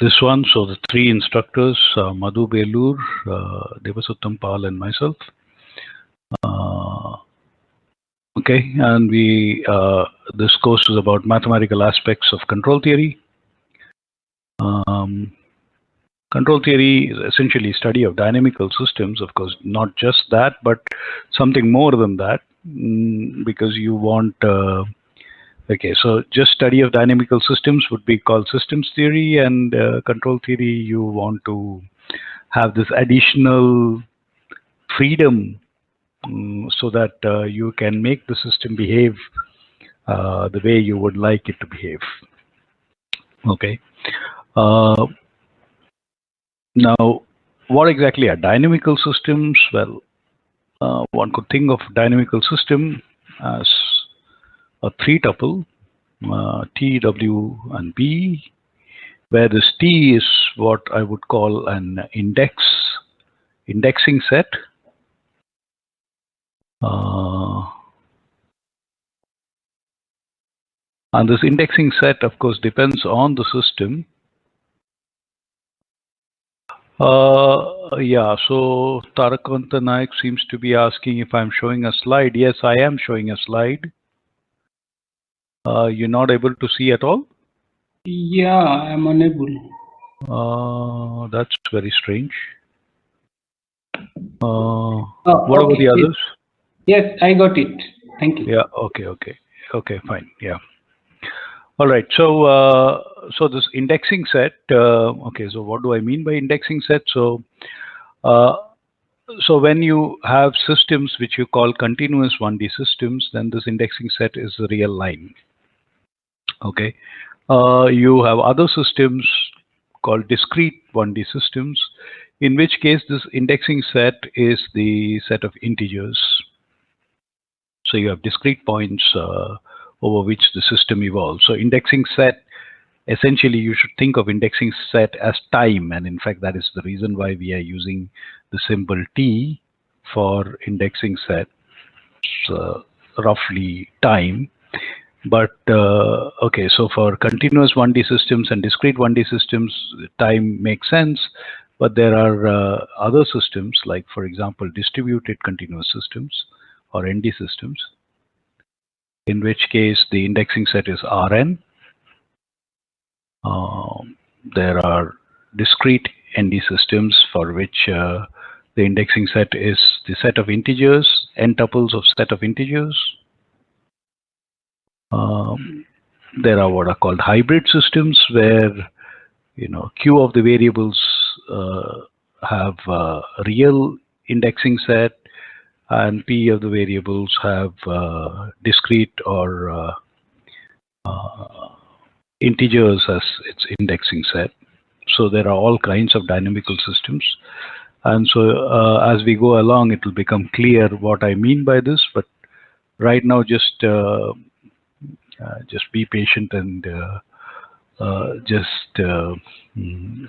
this one. So the three instructors, Madhu Belur, Devasuttam Pal, and myself. Okay, and this course is about mathematical aspects of control theory. Control theory is essentially study of dynamical systems, of course, not just that, but something more than that, because you want, okay, so just study of dynamical systems would be called systems theory, and control theory, you want to have this additional freedom so that you can make the system behave the way you would like it to behave. Okay. Now, what exactly are dynamical systems? Well, one could think of dynamical system as a three-tuple, T, W, and B, where this T is what I would call an indexing set. And this indexing set, of course, depends on the system. Yeah, so Tarakanta Naik seems to be asking if I'm showing a slide. Yes, I am showing a slide. You're not able to see at all? Yeah, I'm unable. That's very strange. What okay. about the others? Yes, I got it. Thank you. Yeah, okay, fine, yeah. All right, so so this indexing set, okay, so what do I mean by indexing set? So so when you have systems which you call continuous 1D systems, then this indexing set is a real line. Okay, you have other systems called discrete 1D systems, in which case this indexing set is the set of integers. So you have discrete points over which the system evolves. So indexing set, essentially you should think of indexing set as time, and in fact that is the reason why we are using the symbol T for indexing set. So roughly time. But okay, so for continuous 1D systems and discrete 1D systems, time makes sense. But there are other systems, like for example distributed continuous systems or ND systems, in which case the indexing set is Rn. There are discrete ND systems for which the indexing set is the set of integers, n tuples of set of integers. There are what are called hybrid systems, where q of the variables have a real indexing set, and p of the variables have discrete or integers as its indexing set. So there are all kinds of dynamical systems, and so as we go along, it will become clear what I mean by this. But right now, just be patient and just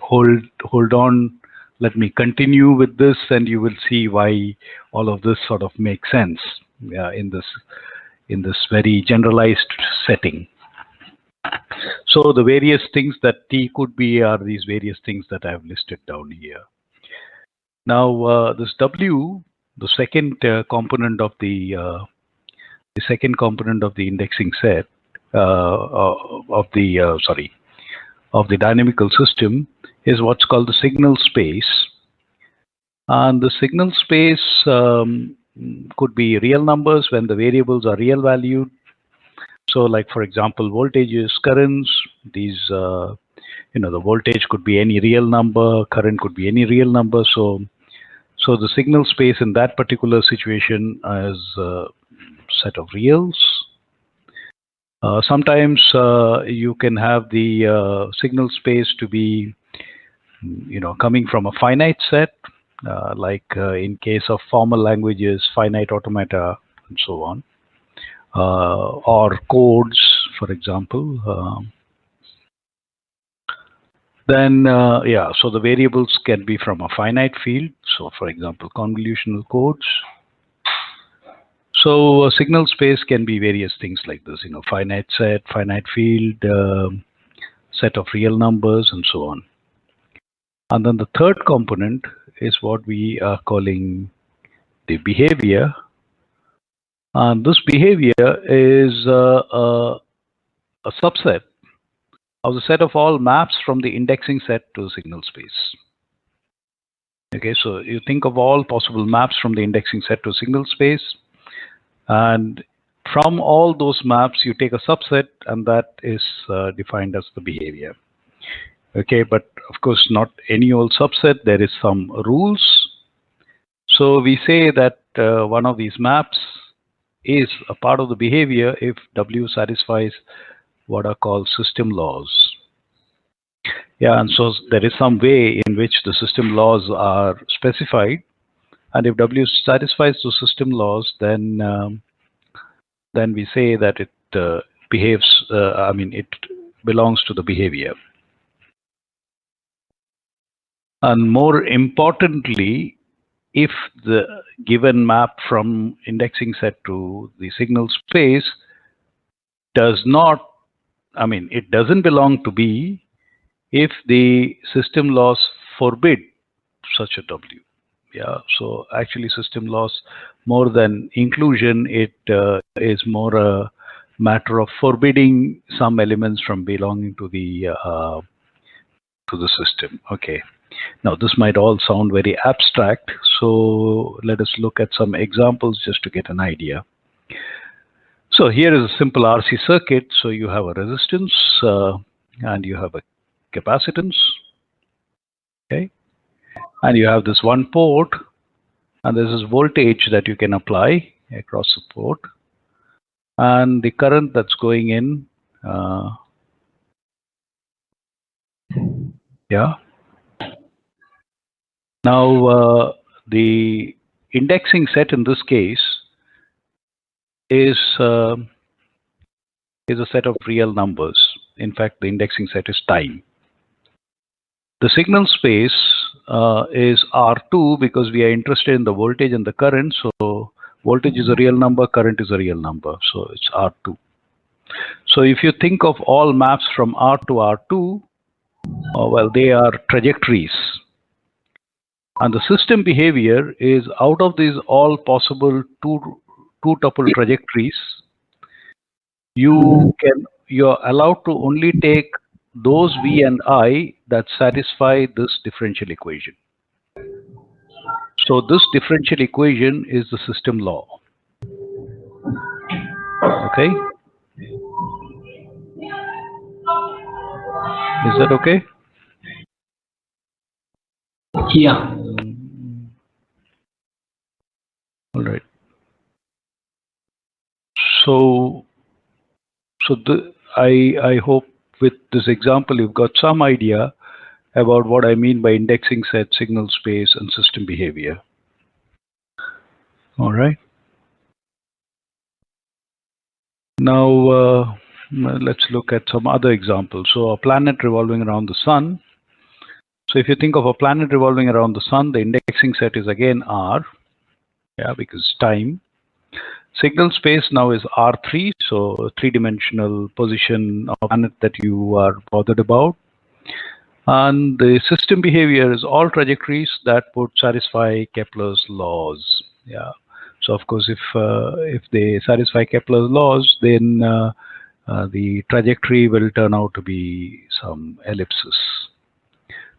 hold on. Let me continue with this, and you will see why all of this sort of makes sense in this very generalized setting. So the various things that T could be are these various things that I have listed down here. Now this W, the second component of the indexing set of the dynamical system, is what's called the signal space. And the signal space could be real numbers when the variables are real valued. So like for example, voltages, currents, these the voltage could be any real number, current could be any real number. So the signal space in that particular situation is a set of reals. Sometimes you can have the signal space to be coming from a finite set, like in case of formal languages, finite automata, and so on, or codes, for example. Then yeah, so the variables can be from a finite field. So for example, convolutional codes. So a signal space can be various things like this, finite set, finite field, set of real numbers, and so on. And then the third component is what we are calling the behavior. And this behavior is a subset of the set of all maps from the indexing set to the signal space. Okay, so you think of all possible maps from the indexing set to signal space, and from all those maps you take a subset, and that is defined as the behavior. Okay, but of course not any old subset. There is some rules. So we say that one of these maps is a part of the behavior if W satisfies what are called system laws. Yeah, and so there is some way in which the system laws are specified, and if W satisfies the system laws, then we say that it behaves. I mean, it belongs to the behavior. And more importantly, if the given map from indexing set to the signal space does not, I mean, it doesn't belong to B if the system laws forbid such a W. Yeah, so actually system laws, more than inclusion, it is more a matter of forbidding some elements from belonging to the system. Okay. Now this might all sound very abstract, so let us look at some examples just to get an idea. So here is a simple RC circuit. So you have a resistance and you have a capacitance. Okay, and you have this one port, and this is voltage that you can apply across the port, and the current that's going in. Yeah. Now the indexing set in this case is a set of real numbers. In fact, the indexing set is time. The signal space is R2 because we are interested in the voltage and the current. So voltage is a real number, current is a real number. So it's R2. So if you think of all maps from R to R2, well, they are trajectories. And the system behavior is out of these all possible two tuple trajectories, you're allowed to only take those V and I that satisfy this differential equation. So this differential equation is the system law. Okay? Is that okay? Yeah. All right. So I hope with this example you've got some idea about what I mean by indexing set, signal space, and system behavior. All right. Now let's look at some other examples. So a planet revolving around the sun. So if you think of a planet revolving around the sun, the indexing set is again R, yeah, because time. Signal space now is R3, so a three-dimensional position of planet that you are bothered about. And the system behavior is all trajectories that would satisfy Kepler's laws. Yeah. So of course, if they satisfy Kepler's laws, then the trajectory will turn out to be some ellipses.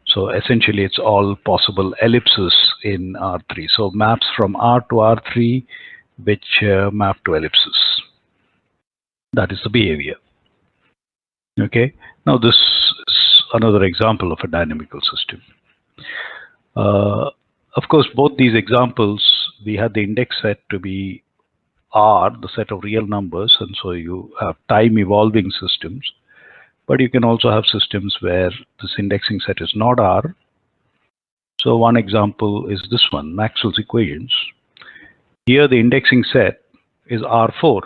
So essentially, it's all possible ellipses in R3. So maps from R to R3, which map to ellipses. That is the behavior. Okay. Now this is another example of a dynamical system. Of course, both these examples, we had the index set to be R, the set of real numbers, and so you have time evolving systems. But you can also have systems where this indexing set is not R. So one example is this one, Maxwell's equations. Here the indexing set is R4.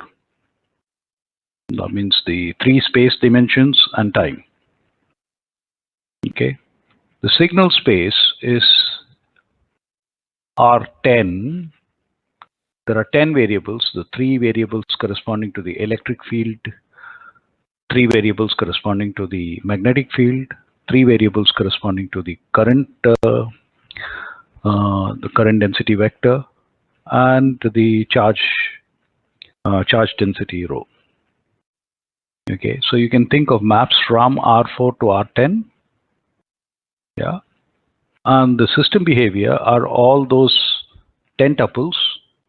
That means the three space dimensions and time. Okay. The signal space is R10. There are 10 variables, the 3 variables corresponding to the electric field, 3 variables corresponding to the magnetic field, three variables corresponding to the current density vector and the charge density rho. Okay, so you can think of maps from R4 to R10. Yeah, and the system behavior are all those 10 tuples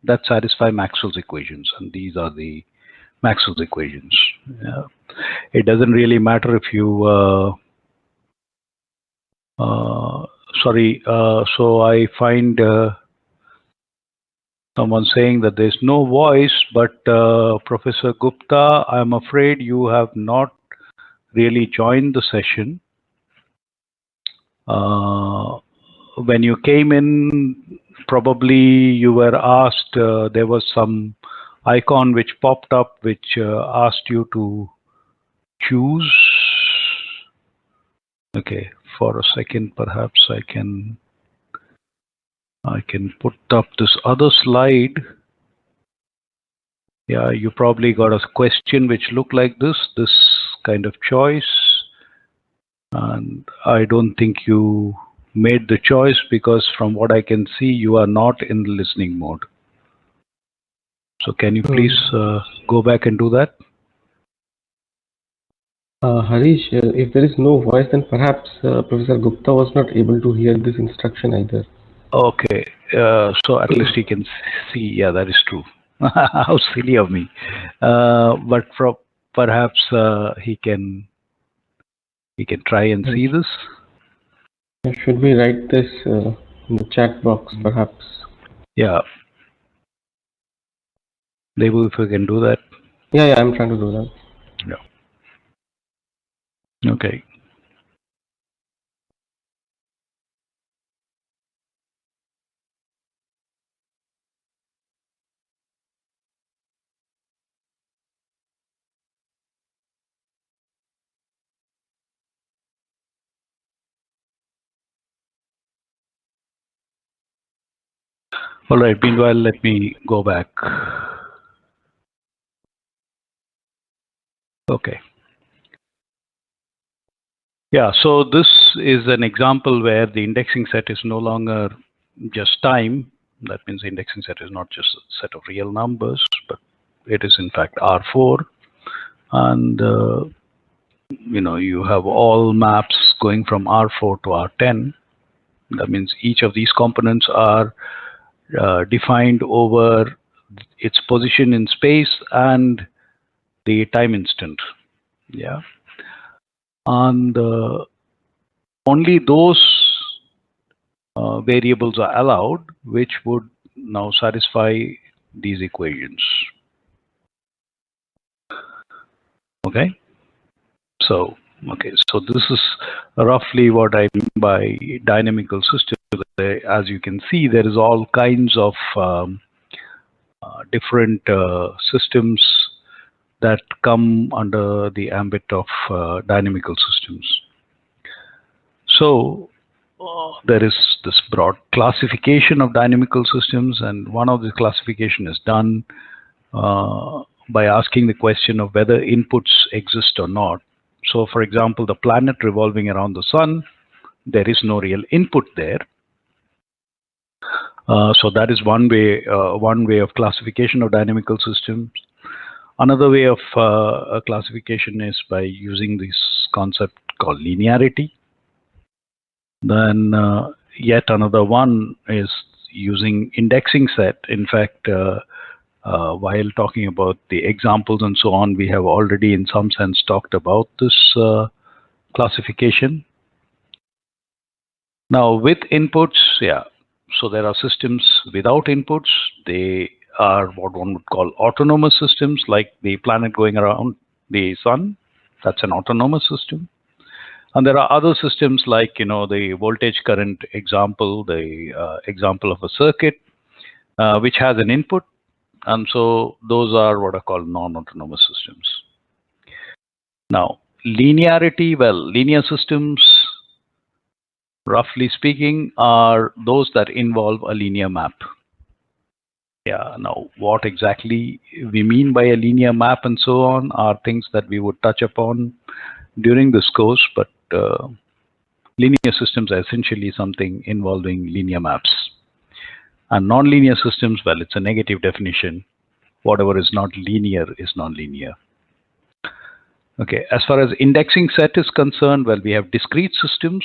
that satisfy Maxwell's equations, and these are the Maxwell's equations. Yeah. It doesn't really matter if you so I find someone saying that there's no voice, but Professor Gupta, I'm afraid you have not really joined the session. When you came in, probably you were asked, there was some icon which popped up which asked you to choose. Okay, for a second, perhaps I can put up this other slide. Yeah, you probably got a question which looked like this kind of choice. And I don't think you made the choice because from what I can see, you are not in the listening mode. So can you please go back and do that? Harish, if there is no voice, then perhaps Professor Gupta was not able to hear this instruction either. Okay, so at least he can see. Yeah, that is true. How silly of me. But perhaps he can try and see this. Should we write this in the chat box, perhaps? Yeah. Devu, if you can do that. Yeah, I'm trying to do that. Yeah. Okay. All right, meanwhile, let me go back. Okay. Yeah, so this is an example where the indexing set is no longer just time. That means the indexing set is not just a set of real numbers, but it is in fact R4. And, you have all maps going from R4 to R10. That means each of these components are defined over its position in space and the time instant. Yeah. And only those variables are allowed which would now satisfy these equations. Okay. So this is roughly what I mean by dynamical systems. As you can see, there is all kinds of different systems that come under the ambit of dynamical systems. So there is this broad classification of dynamical systems, and one of the classification is done by asking the question of whether inputs exist or not. So for example, the planet revolving around the sun, there is no real input there. So that is one way of classification of dynamical systems. Another way of classification is by using this concept called linearity. Then yet another one is using indexing set. In fact, while talking about the examples and so on, we have already in some sense talked about this classification. Now with inputs, yeah, so there are systems without inputs. They are what one would call autonomous systems, like the planet going around the sun. That's an autonomous system. And there are other systems like, the voltage current example, the example of a circuit, which has an input. And so those are what are called non-autonomous systems. Now, linearity, well, linear systems, roughly speaking, are those that involve a linear map. Yeah, now what exactly we mean by a linear map and so on are things that we would touch upon during this course, but Linear systems are essentially something involving linear maps. And nonlinear systems, well, it's a negative definition. Whatever is not linear is nonlinear. Okay, as far as indexing set is concerned, well, we have discrete systems.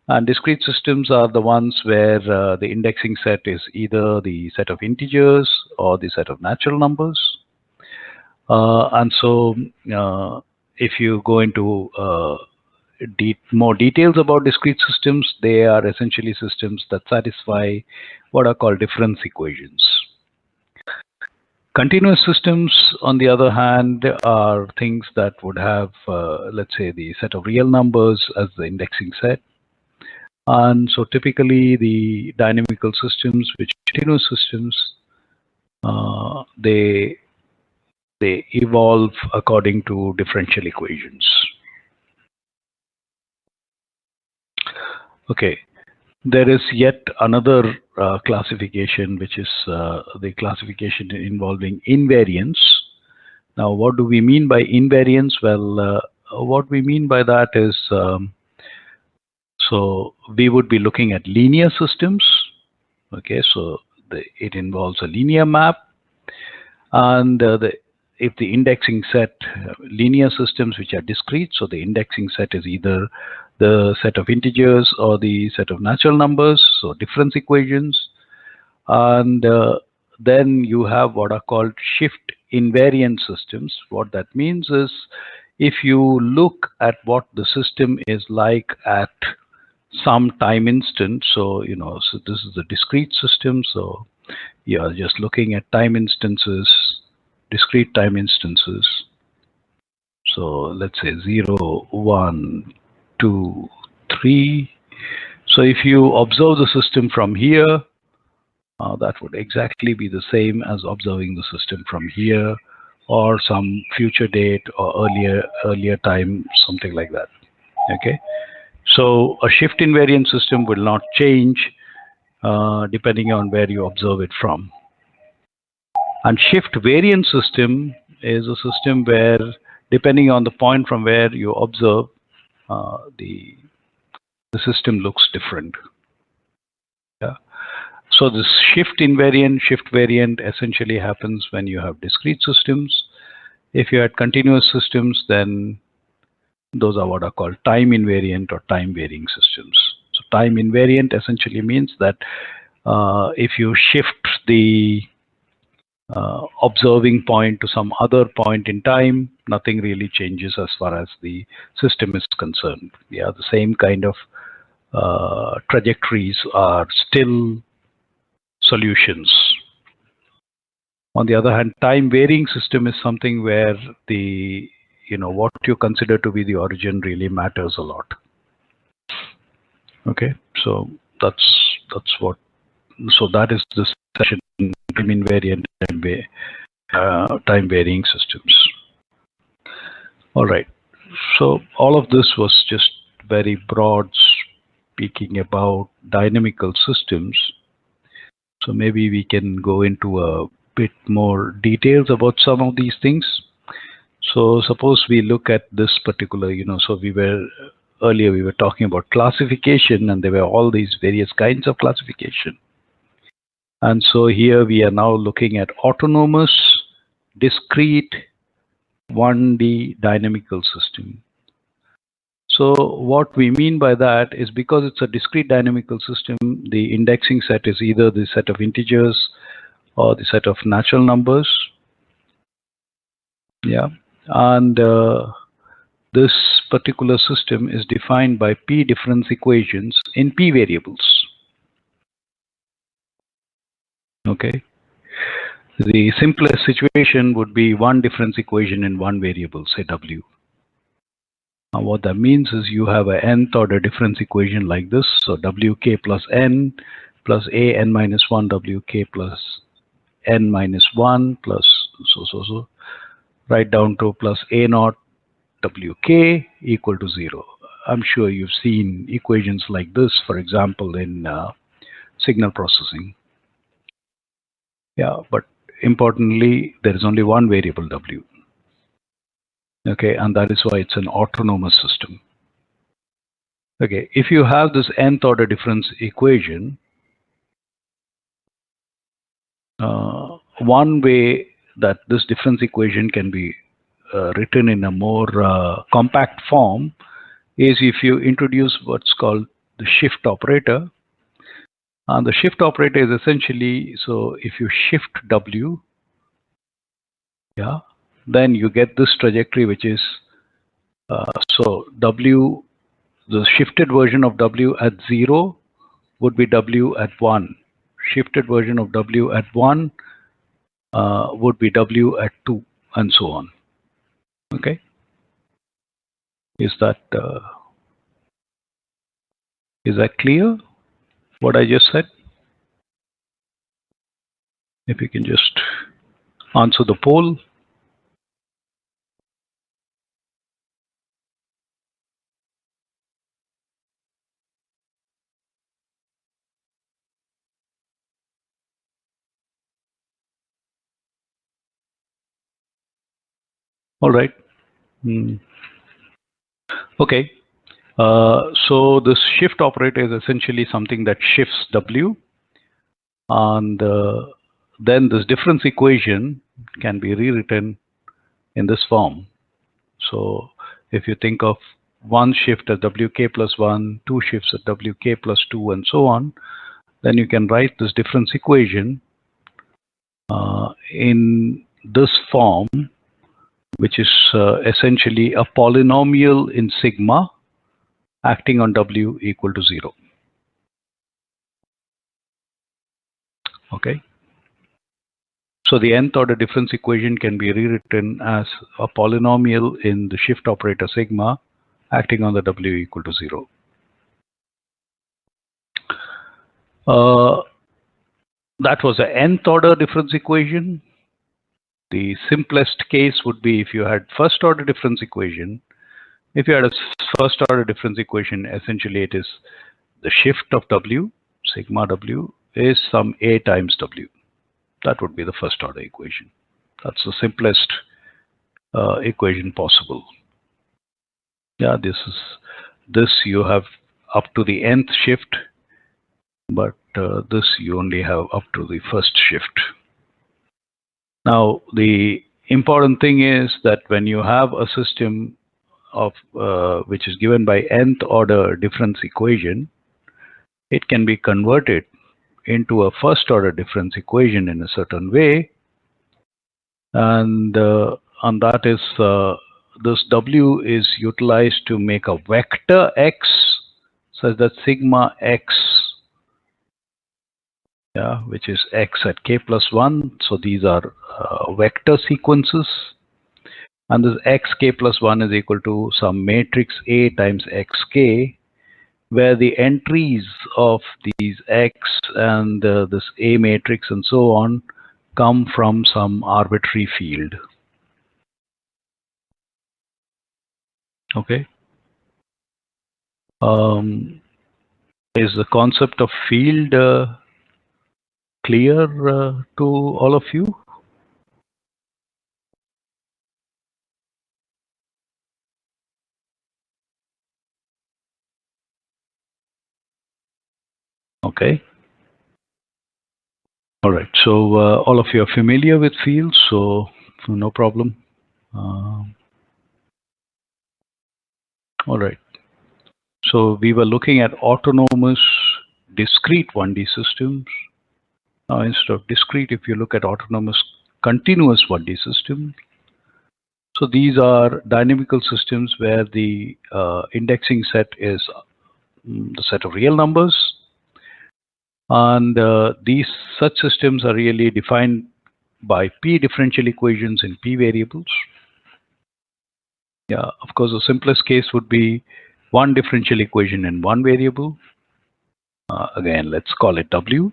And discrete systems are the ones where the indexing set is either the set of integers or the set of natural numbers. And so if you go into more details about discrete systems, they are essentially systems that satisfy what are called difference equations. Continuous systems, on the other hand, are things that would have, let's say, the set of real numbers as the indexing set. And so typically the dynamical systems, which are continuous systems, they evolve according to differential equations. Okay, there is yet another classification, which is the classification involving invariance. Now, what do we mean by invariance? Well, what we mean by that is, so we would be looking at linear systems. Okay, so it involves a linear map, and if the indexing set, linear systems which are discrete, so the indexing set is either the set of integers or the set of natural numbers, so difference equations. And then you have what are called shift invariant systems. What that means is, if you look at what the system is like at some time instant, so so this is a discrete system, so you are just looking at time instances, discrete time instances. So let's say 0, 1, 2, 3. So if you observe the system from here, that would exactly be the same as observing the system from here, or some future date or earlier time, something like that. Okay, so a shift invariant system will not change depending on where you observe it from. And shift variant system is a system where, depending on the point from where you observe, the system looks different. Yeah. So this shift variant essentially happens when you have discrete systems. If you had continuous systems, then those are what are called time invariant or time varying systems. So time invariant essentially means that if you shift the observing point to some other point in time, nothing really changes as far as the system is concerned. Yeah, the same kind of trajectories are still solutions. On the other hand, time varying system is something where the what you consider to be the origin really matters a lot. Okay, so that's what. So that is the session, time invariant and time varying systems. All right. So all of this was just very broad speaking about dynamical systems. So maybe we can go into a bit more details about some of these things. So suppose we look at this particular, so earlier we were talking about classification, and there were all these various kinds of classification. And so here we are now looking at autonomous, discrete, 1D dynamical system. So what we mean by that is, because it's a discrete dynamical system, the indexing set is either the set of integers or the set of natural numbers. Yeah, and this particular system is defined by P difference equations in P variables. Okay. The simplest situation would be one difference equation in one variable, say W. Now what that means is you have a nth order difference equation like this. So Wk plus n plus a n minus 1 Wk plus n minus 1 plus so right down to plus a naught Wk equal to 0. I'm sure you've seen equations like this, for example, in signal processing. Yeah, but importantly, there is only one variable W. Okay, and that is why it's an autonomous system. Okay, if you have this nth order difference equation, one way that this difference equation can be written in a more compact form is if you introduce what's called the shift operator. And the shift operator is essentially, so if you shift W, yeah, then you get this trajectory, which is so W, the shifted version of W at 0 would be W at 1. Shifted version of W at 1 would be W at 2, and so on. Okay, is that clear? What I just said? If you can just answer the poll. All right. Okay. So this shift operator is essentially something that shifts W, and then this difference equation can be rewritten in this form. So if you think of one shift as Wk plus 1, two shifts at Wk plus 2, and so on, then you can write this difference equation in this form, which is essentially a polynomial in sigma acting on W equal to 0. Okay. So the nth order difference equation can be rewritten as a polynomial in the shift operator sigma acting on the W equal to 0. That was the nth order difference equation. The simplest case would be if you had first order difference equation. If you had a first order difference equation, essentially it is the shift of W, sigma W, is some A times W. That would be the first order equation. That's the simplest equation possible. Yeah, this you have up to the nth shift, but this you only have up to the first shift. Now, the important thing is that when you have a system of which is given by nth order difference equation, it can be converted into a first order difference equation in a certain way, and that is this W is utilized to make a vector X such that sigma X, yeah, which is X at K plus 1. So these are vector sequences, and this XK plus 1 is equal to some matrix A times XK, where the entries of these X and this A matrix and so on come from some arbitrary field. Okay. Is the concept of field clear to all of you? Okay. All right. So all of you are familiar with fields, so no problem. All right. So we were looking at autonomous discrete 1D systems. Now instead of discrete, if you look at autonomous continuous 1D systems, so these are dynamical systems where the indexing set is the set of real numbers, and these such systems are really defined by P differential equations in P variables. Yeah, of course, the simplest case would be one differential equation in one variable. Again, let's call it W,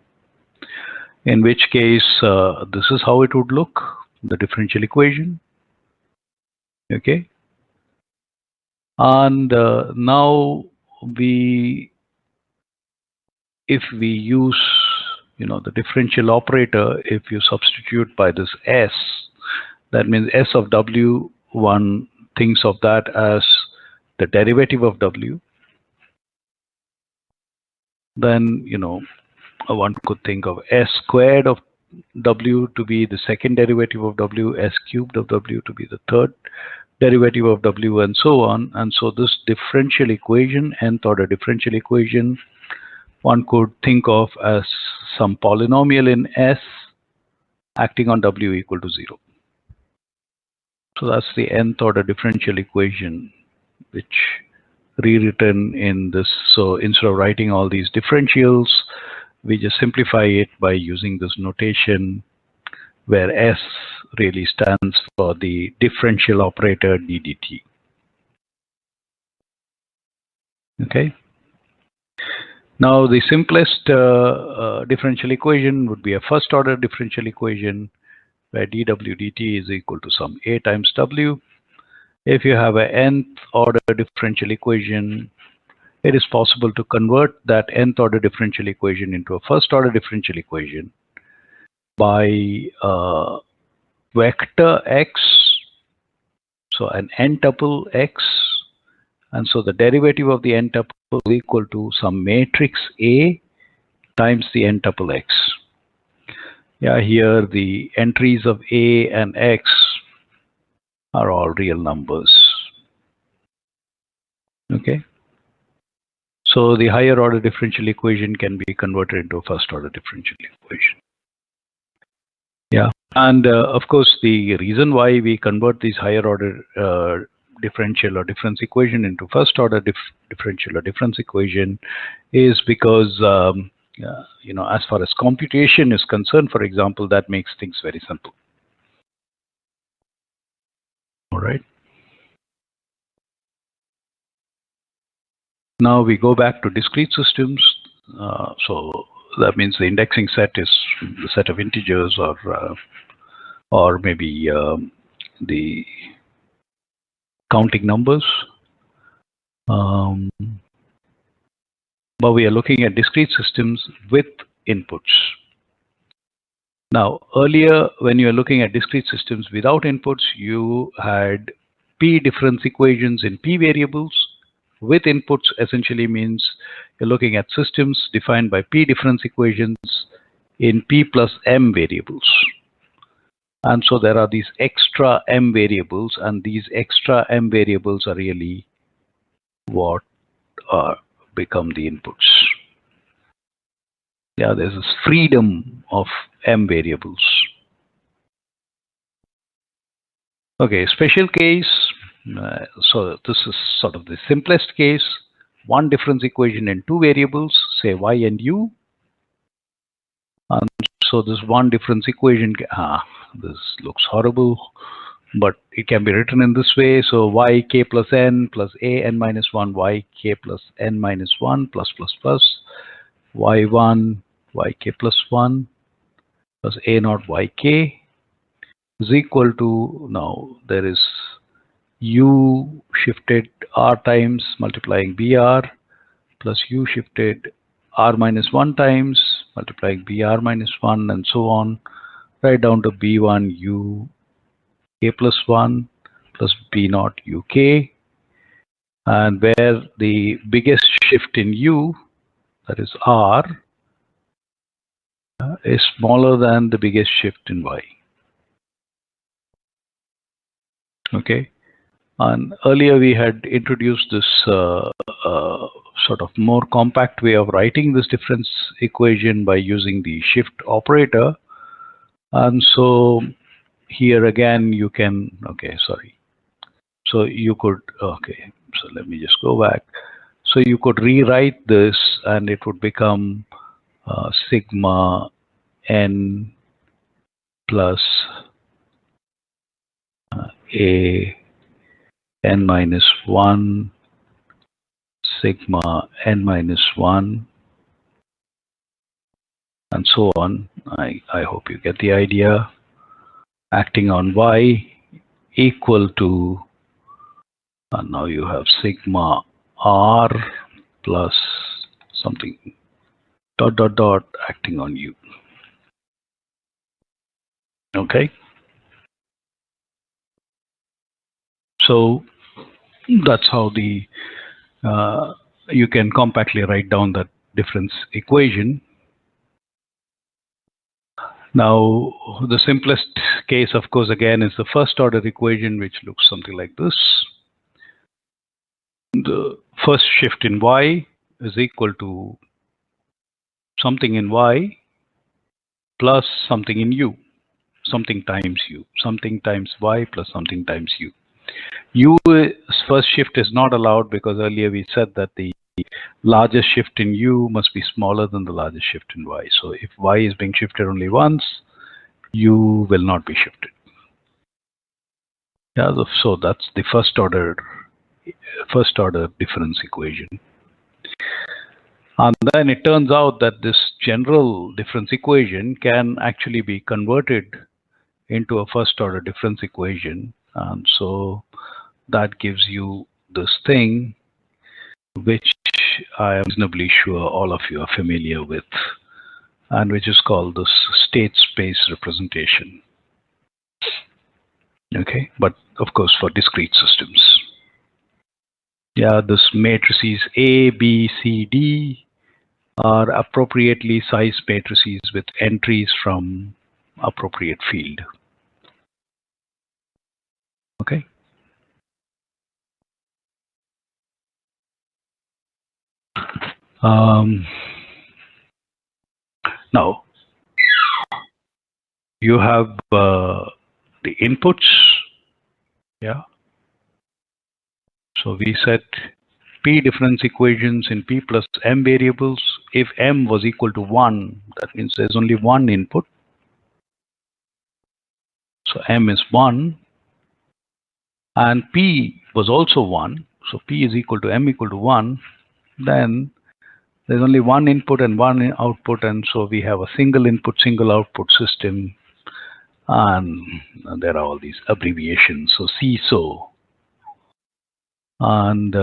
in which case this is how it would look, the differential equation. Okay. And now if we use, the differential operator, if you substitute by this S, that means S of W, one thinks of that as the derivative of W. then one could think of s squared of w to be the second derivative of w, s cubed of w to be the third derivative of w, and so on. And so this differential equation, nth order differential equation, one could think of as some polynomial in s acting on w equal to 0. So that's the nth order differential equation, which rewritten in this. So instead of writing all these differentials, we just simplify it by using this notation where S really stands for the differential operator d dt. Okay. Now the simplest differential equation would be a first order differential equation where dw dt is equal to some a times w. If you have an nth order differential equation, it is possible to convert that nth order differential equation into a first order differential equation by vector x, so an n tuple x, and so the derivative of the n tuple is equal to some matrix A times the n tuple x. Yeah, here the entries of A and x are all real numbers. Okay. So the higher order differential equation can be converted into a first order differential equation. Yeah, and of course the reason why we convert these higher order differential or difference equation into first order differential or difference equation is because as far as computation is concerned, for example, that makes things very simple. All right. Now we go back to discrete systems. So that means the indexing set is the set of integers, or maybe the counting numbers. But we are looking at discrete systems with inputs. Now, earlier, when you are looking at discrete systems without inputs, you had p difference equations in p variables. With inputs essentially means you're looking at systems defined by p difference equations in p plus m variables. And so there are these extra m variables, and these extra m variables are really what become the inputs. Yeah, there's this freedom of m variables. Okay, special case. So this is sort of the simplest case. One difference equation in two variables, say y and u. And so this one difference equation, this looks horrible, but it can be written in this way. So y k plus n plus a n minus 1 y k plus n minus 1 plus plus plus y1 y k plus 1 plus a naught y k is equal to, now there is u shifted r times multiplying br plus u shifted r minus 1 times multiplying br minus 1, and so on, right down to b1 u k plus 1 plus b naught u k, and where the biggest shift in u, that is r, is smaller than the biggest shift in y. Okay. And earlier we had introduced this sort of more compact way of writing this difference equation by using the shift operator. And so here again you can, so you could, so let me just go back. So you could rewrite this and it would become sigma n plus a n minus 1 sigma n minus 1 and so on. I hope you get the idea. Acting on y equal to, and now you have sigma r plus something dot dot dot acting on u. Okay. So that's how the you can compactly write down that difference equation. Now, the simplest case, of course, again, is the first order equation, which looks something like this. The first shift in y is equal to something in y plus something in u, something times u, something times y plus something times u. U's first shift is not allowed because earlier we said that the largest shift in u must be smaller than the largest shift in y. So if y is being shifted only once, u will not be shifted. Yeah, so that's the first order difference equation. And then it turns out that this general difference equation can actually be converted into a first order difference equation. And so that gives you this thing, which I am reasonably sure all of you are familiar with, and which is called this state space representation. Okay, but of course for discrete systems. Yeah, this matrices A, B, C, D are appropriately sized matrices with entries from appropriate field. Okay. Now you have the inputs. Yeah. So we set P difference equations in P plus M variables. If M was equal to 1, that means there's only one input. So M is 1. And P was also 1. So P is equal to M equal to 1. Then there's only one input and one output. And so we have a single input, single output system. And there are all these abbreviations. So CISO. And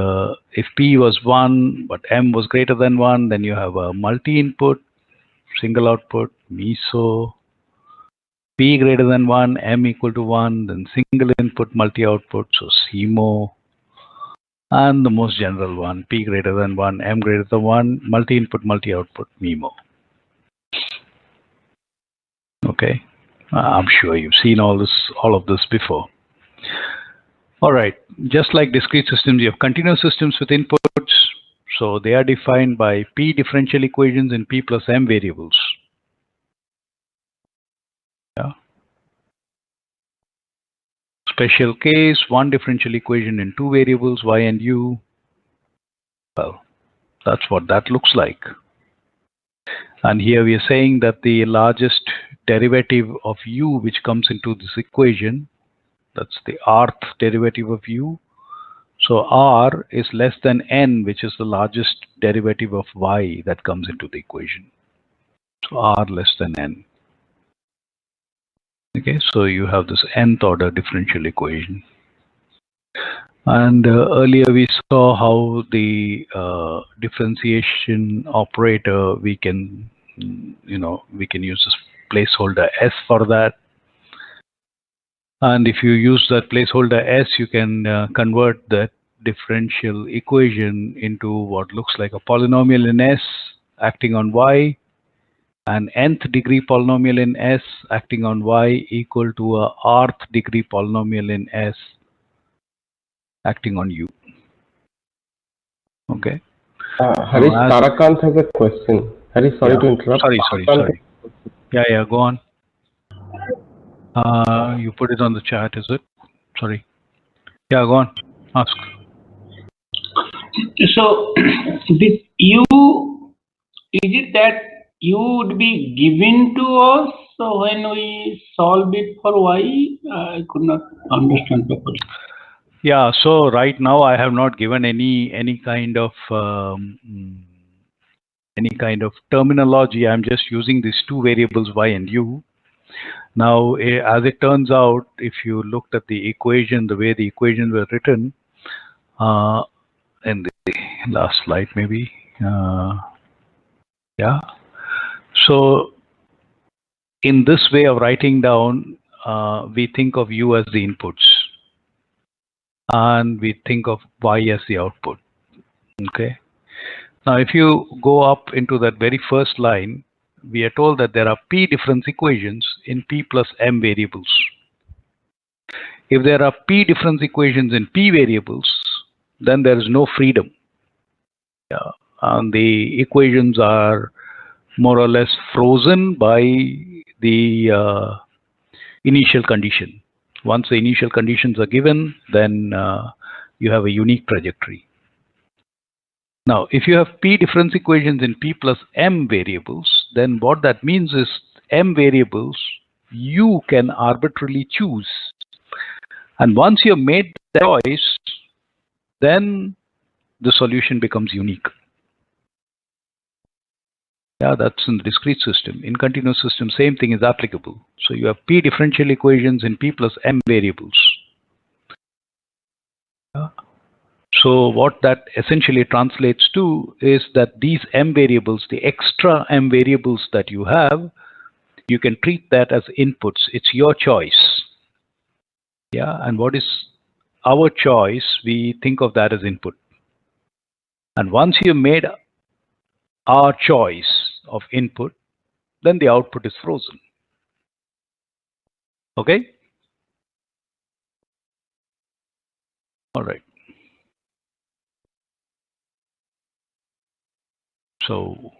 if P was 1, but M was greater than 1, then you have a multi-input, single output, MISO. P greater than 1, M equal to 1, then single input, multi-output, so CMO. And the most general one, P greater than 1, M greater than 1, multi-input, multi-output, MIMO. Okay, I'm sure you've seen all of this before. All right, just like discrete systems, you have continuous systems with inputs. So they are defined by P differential equations in P plus M variables. Yeah. Special case, one differential equation in two variables, y and u. Well, that's what that looks like. And here we are saying that the largest derivative of u which comes into this equation, that's the rth derivative of u. So r is less than n, which is the largest derivative of y that comes into the equation. So r less than n. Okay, so you have this nth order differential equation. And earlier we saw how the differentiation operator, we can use this placeholder s for that. And if you use that placeholder s, you can convert that differential equation into what looks like a polynomial in s acting on y, an nth degree polynomial in s acting on y equal to a rth degree polynomial in s acting on u. Okay. Harish, Tarakant has a question. Harish, sorry to interrupt. Sorry. Yeah, go on. You put it on the chat, is it? Sorry. Yeah, go on. Ask. So, this U, is it that U would be given to us when we solve it for Y? I could not understand properly. Yeah, so right now I have not given any kind of terminology. I'm just using these two variables y and u. Now, as it turns out, if you looked at the equation, the way the equations were written, in the last slide maybe, yeah. So in this way of writing down, we think of u as the inputs, and we think of y as the output. Okay. Now, if you go up into that very first line, we are told that there are p difference equations in p plus m variables. If there are p difference equations in p variables, then there is no freedom. Yeah. And the equations are more or less frozen by the initial condition. Once the initial conditions are given, then you have a unique trajectory. Now, if you have p difference equations in p plus m variables, then what that means is m variables you can arbitrarily choose. And once you have made the choice, then the solution becomes unique. Yeah, that's in the discrete system. In continuous system, same thing is applicable. So you have p differential equations in p plus m variables. Yeah. So what that essentially translates to is that these m variables, the extra m variables that you have, you can treat that as inputs. It's your choice. Yeah, and what is our choice, we think of that as input. And once you made our choice of input, then the output is frozen. Okay? All right. So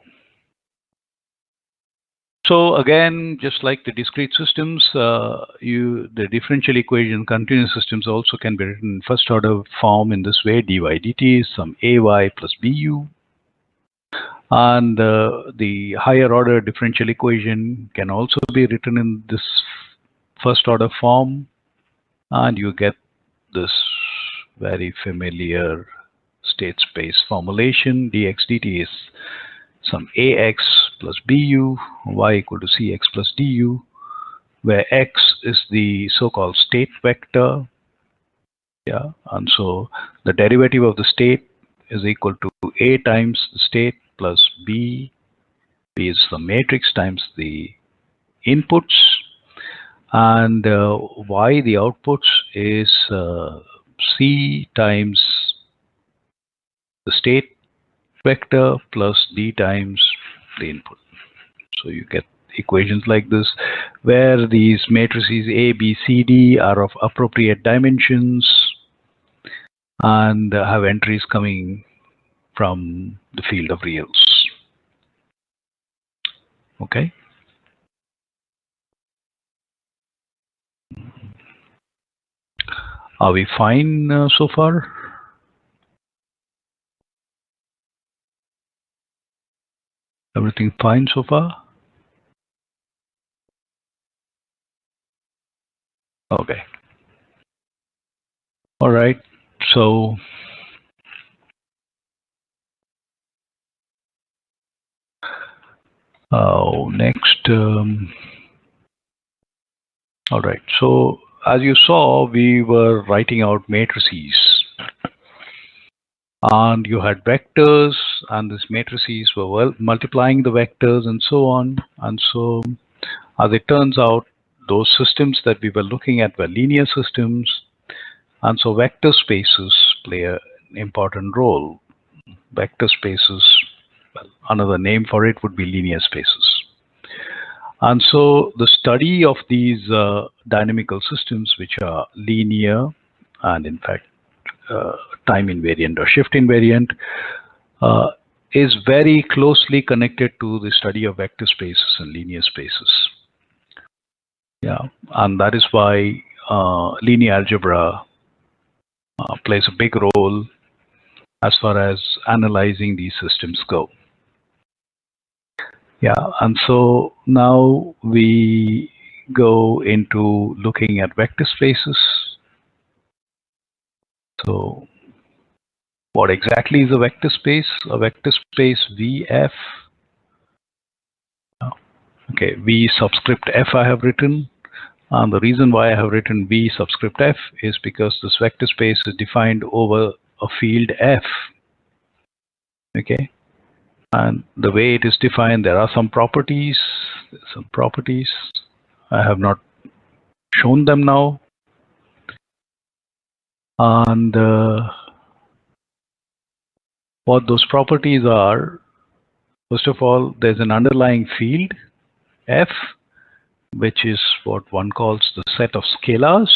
again, just like the discrete systems, the differential equation continuous systems also can be written in first order form in this way: dy dt is some ay plus bu. And the higher order differential equation can also be written in this first order form, and you get this very familiar state space formulation. Dx dt is some ax plus bu, y equal to cx plus du, where x is the so-called state vector. Yeah, and so the derivative of the state is equal to a times the state plus b. B is the matrix times the inputs, and y, the outputs, is c times the state vector plus d times the input. So you get equations like this, where these matrices A, B, C, D are of appropriate dimensions and have entries coming from the field of reals. Okay. Are we fine so far? Everything fine so far? Okay. All right. So next. All right. So as you saw, we were writing out matrices. And you had vectors, and these matrices were multiplying the vectors and so on. And so as it turns out, those systems that we were looking at were linear systems. And so vector spaces play an important role. Vector spaces, well, another name for it would be linear spaces. And so the study of these dynamical systems, which are linear and in fact time invariant or shift invariant, is very closely connected to the study of vector spaces and linear spaces. Yeah, and that is why linear algebra plays a big role as far as analyzing these systems go. Yeah, and so now we go into looking at vector spaces. So what exactly is a vector space? A vector space VF. Okay, V subscript F I have written. And the reason why I have written V subscript F is because this vector space is defined over a field F. Okay, and the way it is defined, there are some properties. I have not shown them now. And What those properties are, first of all, there's an underlying field, F, which is what one calls the set of scalars.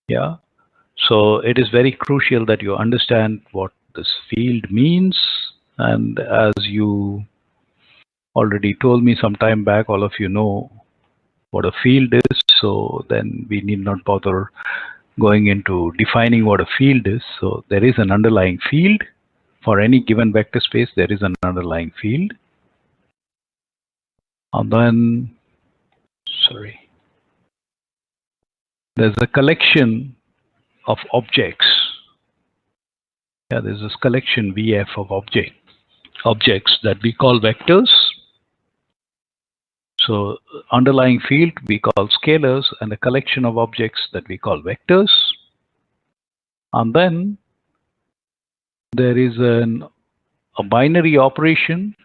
Yeah. So it is very crucial that you understand what this field means. And as you already told me some time back, all of you know what a field is. So then we need not bother going into defining what a field is. So there is an underlying field. For any given vector space, there is an underlying field. And then, there's a collection of objects. Yeah, there's this collection VF of objects that we call vectors. So underlying field we call scalars, and a collection of objects that we call vectors. And then there is a binary operation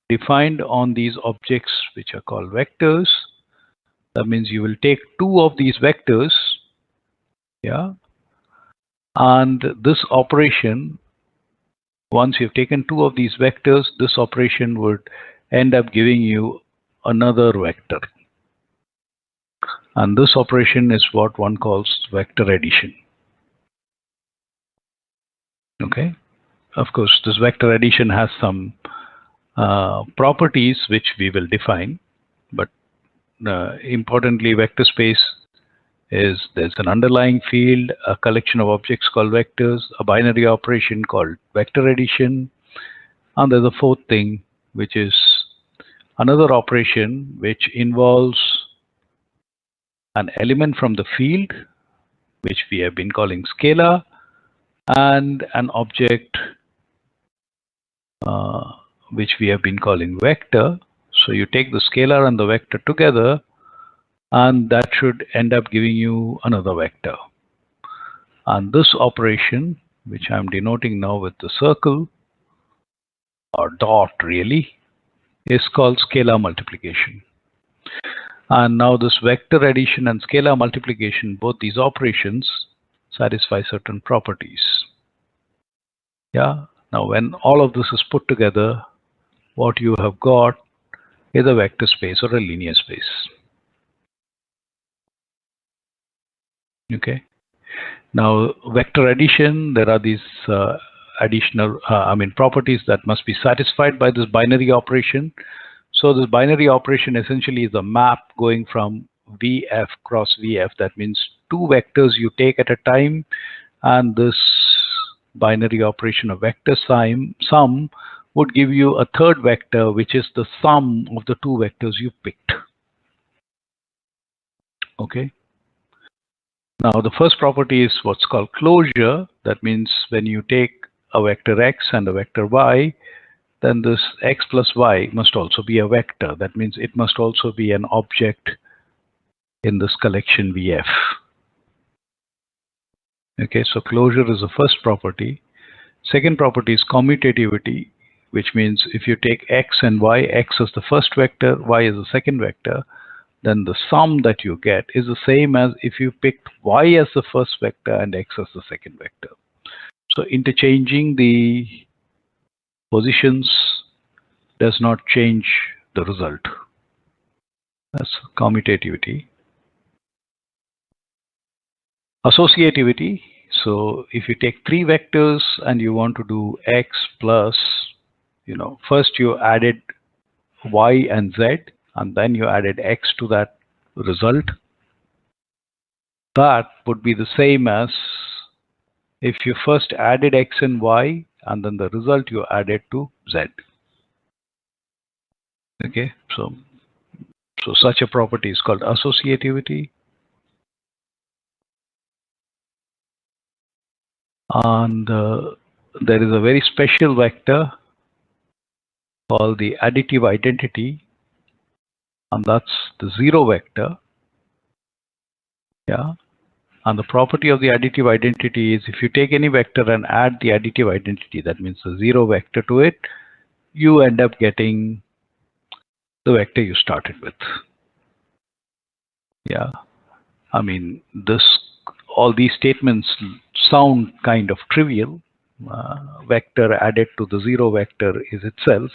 defined on these objects which are called vectors. That means you will take two of these vectors, yeah, and this operation, once you've taken two of these vectors, this operation would end up giving you another vector. And this operation is what one calls vector addition. Okay. Of course, this vector addition has some properties which we will define, but importantly, vector space is there's an underlying field, a collection of objects called vectors, a binary operation called vector addition, and there's a fourth thing, which is another operation which involves an element from the field, which we have been calling scalar, and an object which we have been calling vector. So you take the scalar and the vector together, and that should end up giving you another vector. And this operation, which I'm denoting now with the circle or dot really, is called scalar multiplication. And now this vector addition and scalar multiplication, both these operations satisfy certain properties. Yeah. Now when all of this is put together, what you have got is a vector space or a linear space. Okay. Now vector addition, there are these additional properties that must be satisfied by this binary operation. So this binary operation essentially is a map going from VF cross VF. That means two vectors you take at a time, and this binary operation of vector sum would give you a third vector, which is the sum of the two vectors you picked. Okay. Now the first property is what's called closure. That means when you take a vector x and a vector y, then this x plus y must also be a vector. That means it must also be an object in this collection VF. Okay, so closure is the first property. Second property is commutativity, which means if you take x and y, x is the first vector, y is the second vector, then the sum that you get is the same as if you picked y as the first vector and x as the second vector. So interchanging the positions does not change the result. That's commutativity. Associativity. So if you take three vectors and you want to do x plus, first you added y and z, and then you added x to that result. That would be the same as if you first added x and y, and then the result you added to z. Okay, so such a property is called associativity. And there is a very special vector called the additive identity, and that's the zero vector. Yeah. And the property of the additive identity is if you take any vector and add the additive identity, that means the zero vector to it, you end up getting the vector you started with. Yeah. I mean, all these statements sound kind of trivial, vector added to the 0 vector is itself.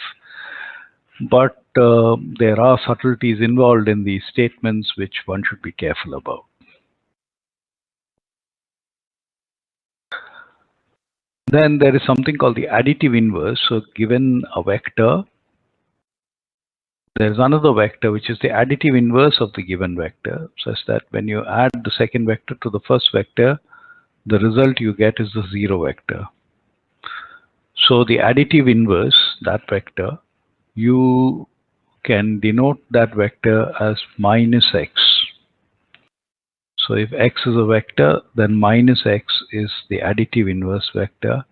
But there are subtleties involved in these statements which one should be careful about. Then there is something called the additive inverse. So given a vector, there is another vector which is the additive inverse of the given vector, such that when you add the second vector to the first vector, the result you get is the 0 vector. So the additive inverse, that vector, you can denote that vector as minus x. So if x is a vector, then minus x is the additive inverse vector,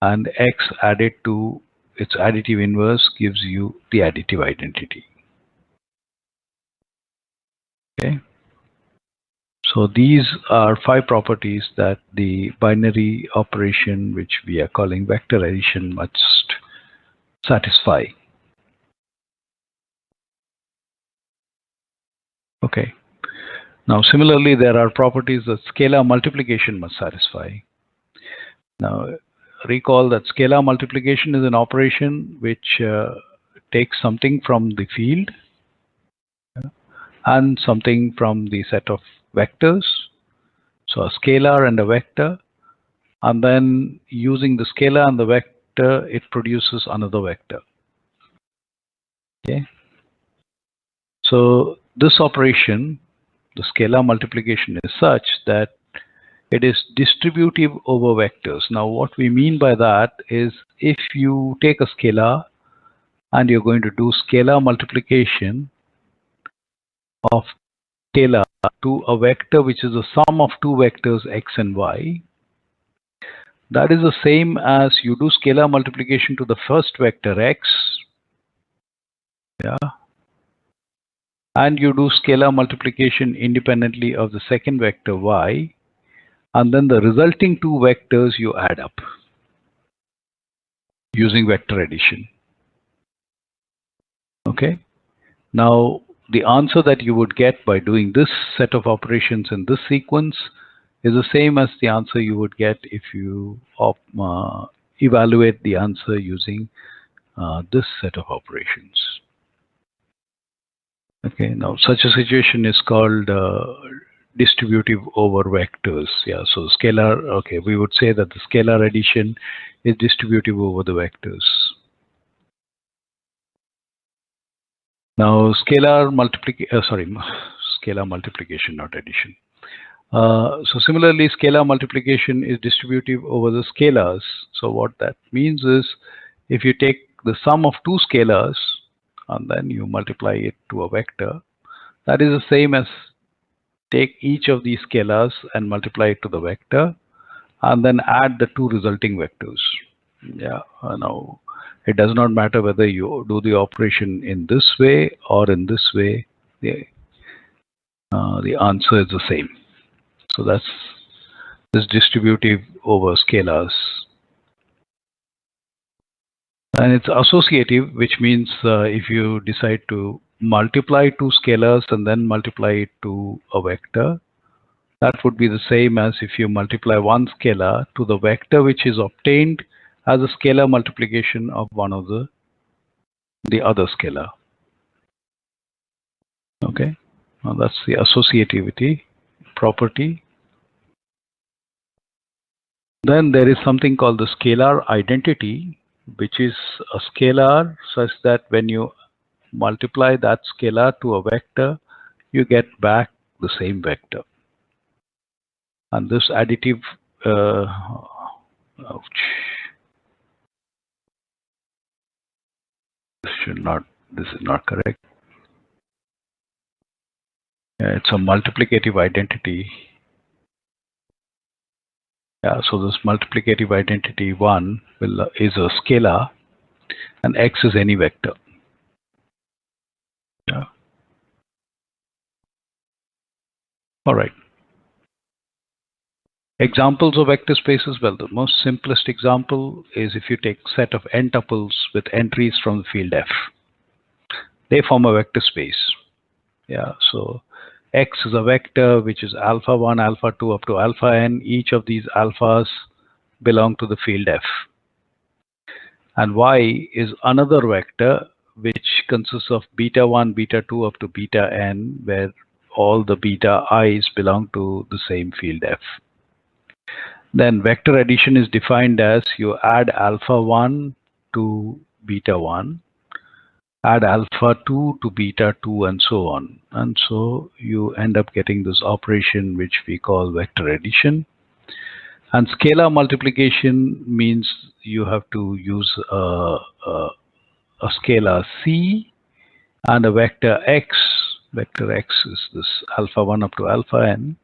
and x added to its additive inverse gives you the additive identity. Okay. So these are 5 properties that the binary operation, which we are calling vector addition, must satisfy. Okay. Now similarly, there are properties that scalar multiplication must satisfy. Now recall that scalar multiplication is an operation which takes something from the field and something from the set of vectors. So a scalar and a vector, and then using the scalar and the vector, it produces another vector. Okay. So this operation, the scalar multiplication, is such that it is distributive over vectors. Now what we mean by that is, if you take a scalar and you're going to do scalar multiplication of scalar to a vector which is the sum of 2 vectors x and y, that is the same as you do scalar multiplication to the first vector x, yeah, and you do scalar multiplication independently of the second vector y, and then the resulting 2 vectors you add up using vector addition. Okay. Now the answer that you would get by doing this set of operations in this sequence is the same as the answer you would get if you evaluate the answer using this set of operations. Okay, now such a situation is called distributive over vectors. Yeah, so scalar, okay, we would say that the scalar addition is distributive over the vectors. Now scalar multiplication, not addition. So similarly, scalar multiplication is distributive over the scalars. So what that means is, if you take the sum of 2 scalars and then you multiply it to a vector, that is the same as take each of these scalars and multiply it to the vector and then add the 2 resulting vectors. Yeah, now it does not matter whether you do the operation in this way or in this way, the answer is the same. So that's this distributive over scalars. And it's associative, which means if you decide to multiply 2 scalars and then multiply it to a vector, that would be the same as if you multiply 1 scalar to the vector which is obtained as a scalar multiplication of one of the other scalar. Okay, now that's the associativity property. Then there is something called the scalar identity, which is a scalar such that when you multiply that scalar to a vector, you get back the same vector. And this additive, ouch, this is not correct. It's a multiplicative identity. Yeah, so this multiplicative identity 1 is a scalar, and x is any vector. Yeah. All right. Examples of vector spaces. Well, the most simplest example is if you take a set of n tuples with entries from the field F. They form a vector space. Yeah, so X is a vector which is alpha 1, alpha 2 up to alpha n. Each of these alphas belong to the field F. And Y is another vector which consists of beta 1, beta 2 up to beta n, where all the beta i's belong to the same field F. Then vector addition is defined as you add alpha 1 to beta 1, add alpha 2 to beta 2, and so on. And so you end up getting this operation which we call vector addition. And scalar multiplication means you have to use a scalar C and a vector X. Vector X is this alpha 1 up to alpha n.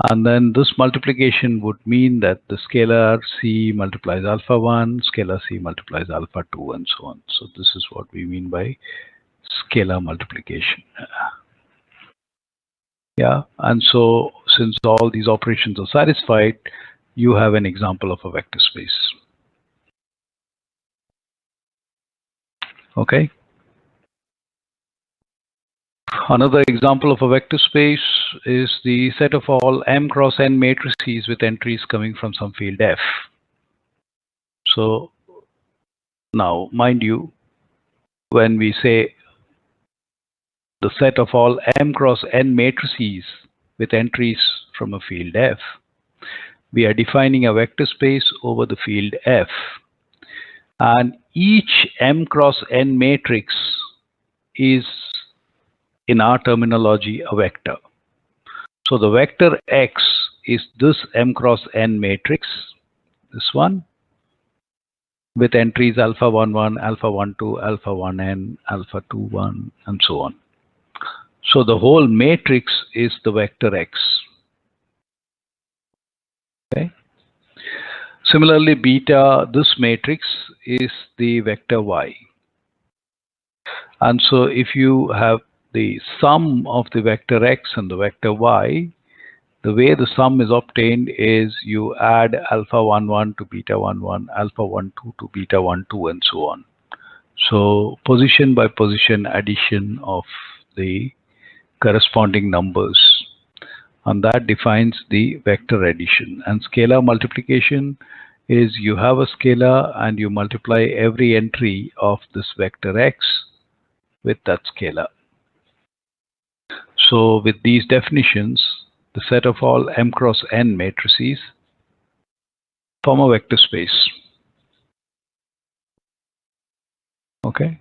And then this multiplication would mean that the scalar C multiplies alpha 1, scalar C multiplies alpha 2, and so on. So this is what we mean by scalar multiplication. Yeah, and so since all these operations are satisfied, you have an example of a vector space. Okay. Another example of a vector space is the set of all m cross n matrices with entries coming from some field F. So now, mind you, when we say the set of all m cross n matrices with entries from a field F, we are defining a vector space over the field F. And each m cross n matrix is, in our terminology, a vector. So the vector X is this m cross n matrix, this one, with entries alpha 1 1, alpha 1 2, alpha 1 n, alpha 2 1, and so on. So the whole matrix is the vector X. Okay. Similarly, beta, this matrix, is the vector Y. And so if you have the sum of the vector X and the vector Y, the way the sum is obtained is you add alpha 1 1 to beta 1 1, alpha 1 2 to beta 1 2, and so on. So position by position addition of the corresponding numbers, and that defines the vector addition. And scalar multiplication is you have a scalar and you multiply every entry of this vector X with that scalar. So with these definitions, the set of all m cross n matrices form a vector space. Okay.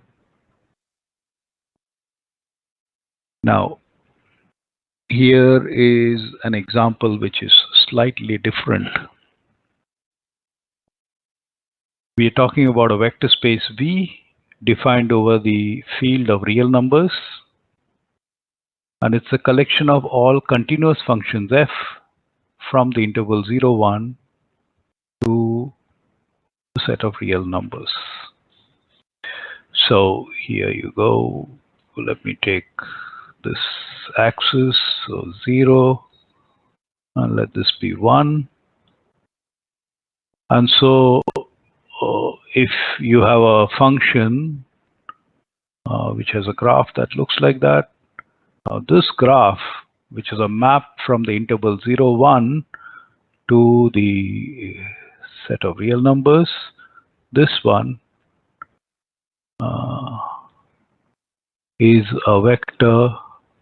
Now, here is an example which is slightly different. We are talking about a vector space V defined over the field of real numbers, and it's a collection of all continuous functions f from the interval 0 1 to the set of real numbers. So here you go. Let me take this axis, so 0, and let this be 1. And so if you have a function which has a graph that looks like that, this graph, which is a map from the interval 0 1 to the set of real numbers, this one is a vector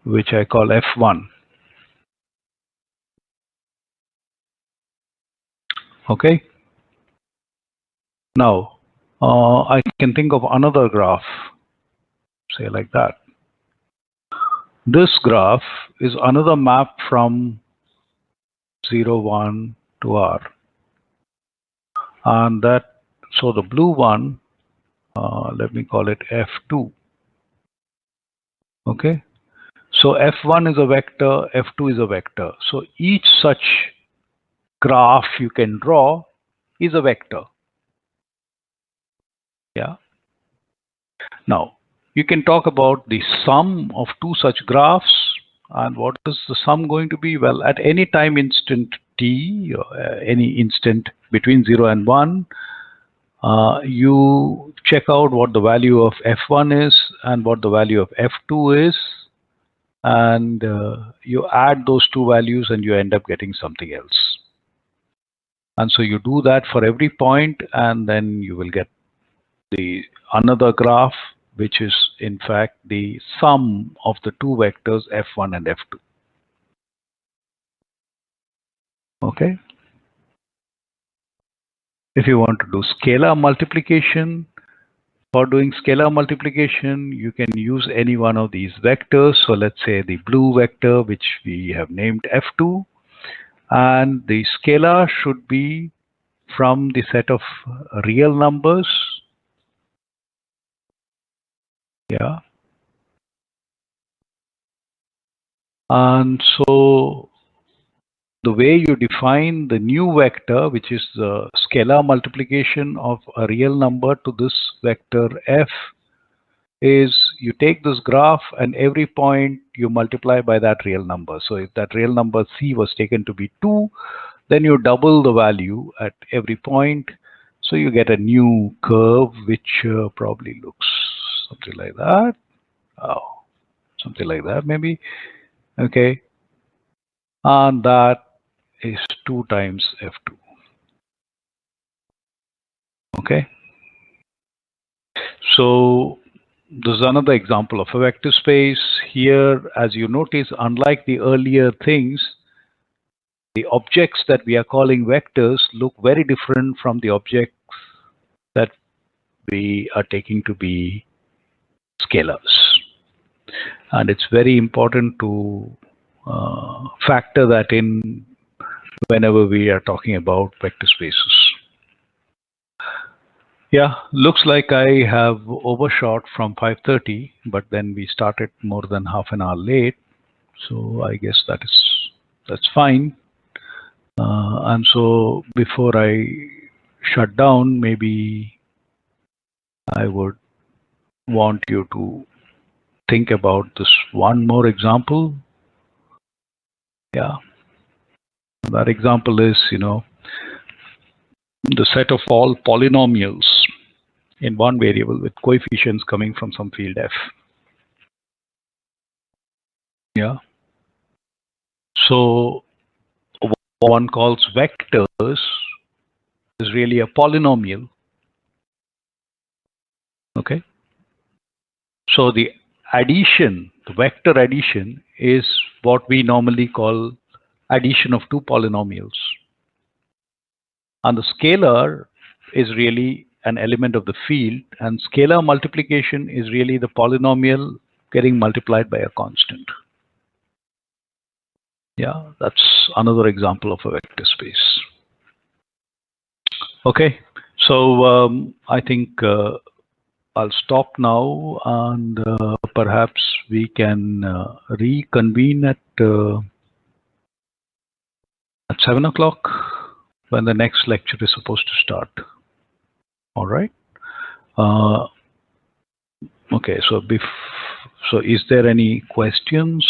which I call F1. Okay. Now, I can think of another graph, say like that. This graph is another map from 0 1 to R. And that, so the blue one, let me call it F2. Okay. So F1 is a vector, F2 is a vector. So each such graph you can draw is a vector. Yeah. Now, you can talk about the sum of two such graphs, and what is the sum going to be? Well, at any time instant t, or any instant between 0 and 1, you check out what the value of F1 is and what the value of F2 is, and you add those two values and you end up getting something else. And so you do that for every point, and then you will get another graph, which is in fact the sum of the two vectors f1 and f2. Okay. If you want to do scalar multiplication, for doing scalar multiplication, you can use any one of these vectors. So let's say the blue vector, which we have named f2, and the scalar should be from the set of real numbers. Yeah. And so the way you define the new vector, which is the scalar multiplication of a real number to this vector f, is you take this graph and every point you multiply by that real number. So if that real number c was taken to be 2, then you double the value at every point. So you get a new curve, which probably looks something like that. Oh, something like that maybe. Okay. And that is 2 times f2. Okay. So this is another example of a vector space. Here, as you notice, unlike the earlier things, the objects that we are calling vectors look very different from the objects that we are taking to be scalars. And it's very important to factor that in whenever we are talking about vector spaces. Yeah, looks like I have overshot from 5:30, but then we started more than half an hour late. So I guess that's fine. And so before I shut down, maybe I would want you to think about this one more example. Yeah, that example is, the set of all polynomials in one variable with coefficients coming from some field f. Yeah. So what one calls vectors is really a polynomial. Okay. So the addition, the vector addition, is what we normally call addition of two polynomials. And the scalar is really an element of the field, and scalar multiplication is really the polynomial getting multiplied by a constant. Yeah, that's another example of a vector space. Okay, so I think I'll stop now, and perhaps we can reconvene at 7 o'clock when the next lecture is supposed to start. All right. Okay, so is there any questions?